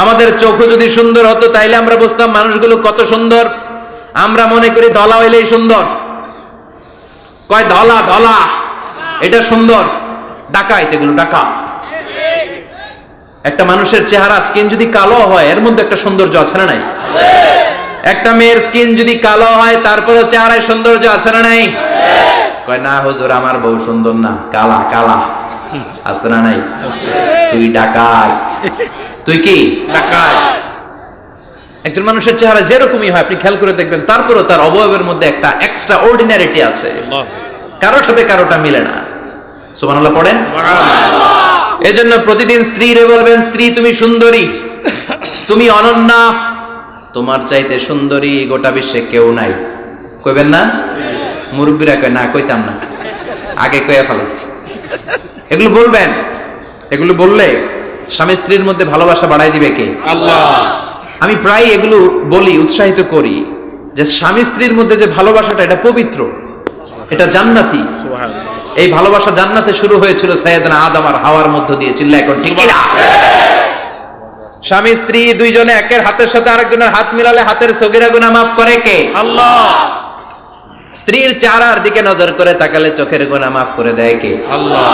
আমাদের চোখও যদি সুন্দর হতো তাইলে আমরা বুঝতাম মানুষগুলো কত সুন্দর। আমরা মনে করি ধলা হইলেই সুন্দর, কয় ধলা ধলা এটা সুন্দর, ডাকাইত এগুলো ডাকাত। একটা মানুষের চেহারা স্কিন যদি কালো হয় এর মধ্যে একটা সৌন্দর্য আছে না নাই? একটা মেয়ের স্কিন যদি কালো হয় তারপরে চেহারায় সৌন্দর্য আছে না নাই? কয় না হুজুর আমার বউ সুন্দর না, কালা কালা। আছে না নাই? তুই ডাকাত। তুই কি ডাকাত? একজন মানুষের চেহারা যেরকমই হয় আপনি খেয়াল করে দেখবেন তারপরে তার অবয়বের মধ্যে একটা এক্সট্রা অর্ডিনারিটি আছে, কারোর সাথে কারোটা মিলে না। সুবহানাল্লাহ পড়েন। এজন্য প্রতিদিন স্ত্রীরে বলবেন, স্ত্রী তুমি সুন্দরী, তুমি অনন্যা, তোমার চাইতে সুন্দরী গোটা বিশ্বে কেউ নাই। কইবেন না? মুরব্বীরা কয় না, কইতাম না, আগে কইয়া ফেলেছি। এগুলো বলবেন, এগুলো বললে স্বামী স্ত্রীর মধ্যে ভালোবাসা বাড়াই দিবে কে? আল্লাহ। আমি প্রায় এগুলো বলি, উৎসাহিত করি যে স্বামী স্ত্রীর মধ্যে যে ভালোবাসাটা এটা পবিত্র, এটা জান্নাতি। এই ভালোবাসা জান্নাতে শুরু হয়েছিল সাইয়েদনা আদম আর হাওয়ার মধ্য দিয়ে। চিল্লায় কোন ঠিক না? স্বামী স্ত্রী দুইজনে একের হাতের সাথে আরেকজনের হাত মিলালে হাতের সগীরা গুনাহ মাফ করে কে? আল্লাহ। স্ত্রীর চেহারার দিকে নজর করে তাকালে চোখের গুনাহ মাফ করে দেয় কে? আল্লাহ।